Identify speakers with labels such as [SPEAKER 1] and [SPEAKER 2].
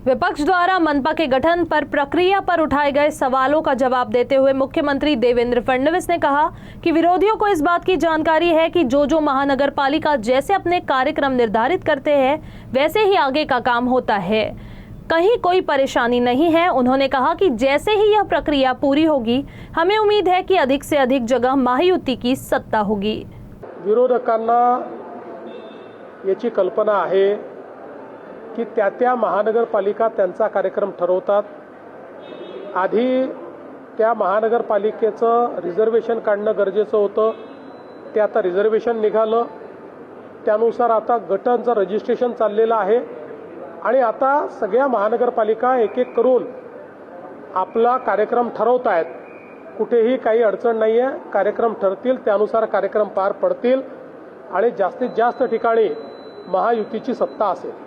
[SPEAKER 1] विपक्ष द्वारा मनपा के गठन पर प्रक्रिया पर उठाए गए सवालों का जवाब देते हुए मुख्यमंत्री देवेंद्र फडणवीस ने कहा कि विरोधियों को इस बात की जानकारी है कि जो महानगर पालिका जैसे अपने कार्यक्रम निर्धारित करते हैं वैसे ही आगे का काम होता है, कहीं कोई परेशानी नहीं है। उन्होंने कहा कि जैसे ही यह प्रक्रिया पूरी होगी हमें उम्मीद है कि अधिक से अधिक जगह महायुति की सत्ता होगी।
[SPEAKER 2] विरोधकांना याची कल्पना आहे की त्या महानगरपालिका त्यांचा कार्यक्रम ठरवतात। आधी त्या महानगरपालिकेचं रिझर्वेशन काढणं गरजेचं होतं, ते आता रिझर्वेशन निघालं, त्यानुसार आता गटांचं रजिस्ट्रेशन चाललेलं आहे आणि आता सगळ्या महानगरपालिका एक एक करून आपला कार्यक्रम ठरवत आहेत। कुठेही काही अडचण नाही आहे, कार्यक्रम ठरतील त्यानुसार कार्यक्रम पार पडतील आणि जास्तीत जास्त ठिकाणी महायुतीची सत्ता असेल।